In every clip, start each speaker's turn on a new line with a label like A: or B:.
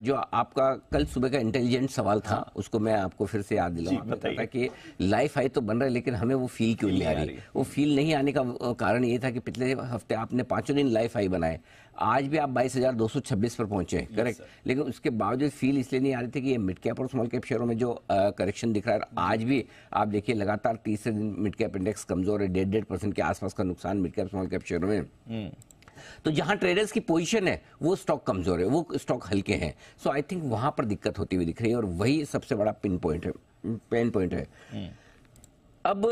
A: जो आपका कल सुबह का इंटेलिजेंट सवाल था, उसको मैं आपको फिर से याद दिलाऊंगा कि लाइफ हाई तो बन रहा है, लेकिन हमें वो फील क्यों नहीं आ रही। वो फील नहीं आने का कारण ये था कि पिछले हफ्ते आपने 5 दिन लाइफ हाई बनाए, आज भी आप 22,226 पर पहुंचे, करेक्ट, लेकिन उसके बावजूद फील इसलिए नहीं आ रही थी कि ये मिड कैप और स्मॉल कैप शेयरों में जो करेक्शन दिख रहा है। आज भी आप देखिए लगातार तीसरे दिन मिड कैप इंडेक्स कमजोर है, 1.5% के आसपास का नुकसान मिड कैप स्मॉल कैप शेयरों में। तो जहां ट्रेडर्स की पोजीशन है वो स्टॉक कमजोर है, वो स्टॉक हल्के हैं। सो आई थिंक वहां पर दिक्कत होती हुई दिख रही है, और वही सबसे बड़ा पेन पॉइंट है। अब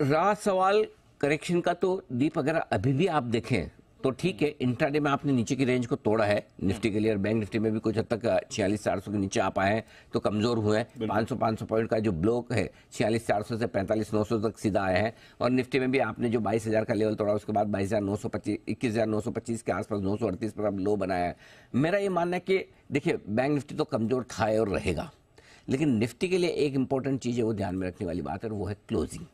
A: रहा सवाल करेक्शन का, तो दीप अगर अभी भी आप देखें तो ठीक है, इंट्राडे में आपने नीचे की रेंज को तोड़ा है निफ्टी के लिए, और बैंक निफ्टी में भी कुछ हद तक 46,400 के नीचे आ पाए हैं तो कमजोर हुए हैं। 500 पॉइंट का जो ब्लॉक है 46,400 से 45,900 तक सीधा आया है, और निफ्टी में भी आपने जो 22,000 का लेवल तोड़ा, उसके बाद 22,925 21,925 के आसपास 938 पर अब लो बनाया है। मेरा ये मानना है कि देखिए बैंक निफ्टी तो कमजोर था और रहेगा, लेकिन निफ्टी के लिए एक इंपॉर्टेंट चीज है, वो ध्यान में रखने वाली बात है, और वो है क्लोजिंग।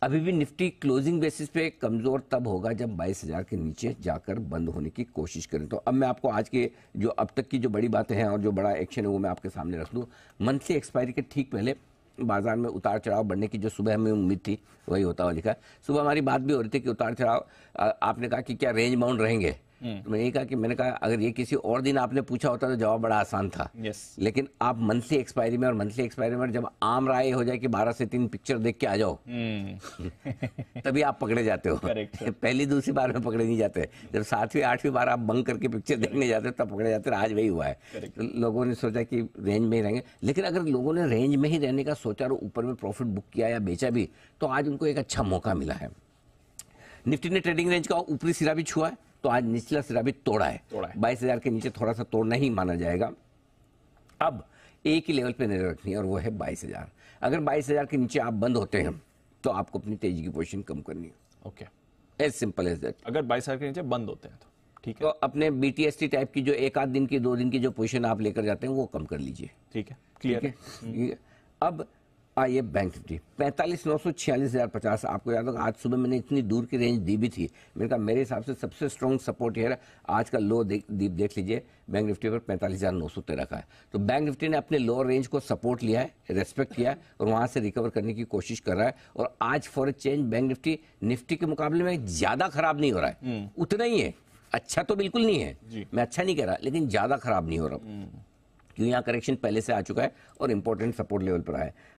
A: अभी भी निफ्टी क्लोजिंग बेसिस पे कमजोर तब होगा जब 22,000 के नीचे जाकर बंद होने की कोशिश करें। तो अब मैं आपको आज के जो अब तक की जो बड़ी बातें हैं और जो बड़ा एक्शन है वो मैं आपके सामने रख दूं। मंथली एक्सपायरी के ठीक पहले बाजार में उतार चढ़ाव बढ़ने की जो सुबह हमें उम्मीद थी वही होता हुआ दिखा। सुबह हमारी बात भी हो रही थी कि उतार चढ़ाव, आपने कहा कि क्या रेंज बाउंड रहेंगे, तो मैंने कहा अगर ये किसी और दिन आपने पूछा होता तो जवाब बड़ा आसान था। लेकिन आप मंथली एक्सपायरी में, और मंथली एक्सपायरी में जब आम राय हो जाए कि 12 से 3 पिक्चर देख के आ जाओ तभी आप पकड़े जाते हो। पहली दूसरी बार में पकड़े नहीं जाते, जब 7वीं 8वीं बार आप बंक करके पिक्चर देखने जाते हो तब पकड़े जाते हैं। आज वही हुआ है। तो लोगों ने सोचा कि रेंज में ही रहेंगे, लेकिन अगर लोगों ने रेंज में ही रहने का सोचा और ऊपर में प्रॉफिट बुक किया या बेचा भी, तो आज उनको एक अच्छा मौका मिला है। निफ्टी ने ट्रेडिंग रेंज का ऊपरी सिरा भी छुआ है, तो आज निचला सिरा भी तोड़ा है। 22,000 के नीचे थोड़ा सा तोड़ना ही माना जाएगा। अब एक ही लेवल पे नजर रखनी है, और वो है 22,000। अगर 22,000 के नीचे आप बंद होते हैं तो आपको अपनी तेजी की पोजीशन कम करनी है।
B: Okay,
A: as simple as that.
B: अगर 22,000 के नीचे बंद होते हैं तो ठीक है,
A: तो अपने BTST टाइप की जो एक आध दिन की 2 दिन की जो पोजीशन आप लेकर जाते हैं वो कम कर लीजिए।
B: ठीक है, क्लियर
A: है। अब आइए बैंक निफ्टी 45,900 46,050। आपको याद होगा आज सुबह मैंने इतनी दूर की रेंज दी भी थी, मैंने कहा मेरे हिसाब से सबसे स्ट्रॉन्ग सपोर्ट है। आज का लो देख लीजिए बैंक निफ्टी पर 45,913 का है। तो बैंक निफ्टी ने अपने लोअर रेंज को सपोर्ट लिया है, रेस्पेक्ट किया है, और वहां से रिकवर करने की कोशिश कर रहा है। और आज for a change bank Nifty के मुकाबले में ज्यादा खराब नहीं हो रहा है, उतना ही है। अच्छा तो बिल्कुल नहीं है, मैं अच्छा नहीं कह रहा, लेकिन ज्यादा खराब नहीं हो रहा, क्योंकि यहाँ करेक्शन पहले से आ चुका है और इंपॉर्टेंट सपोर्ट लेवल पर आया है।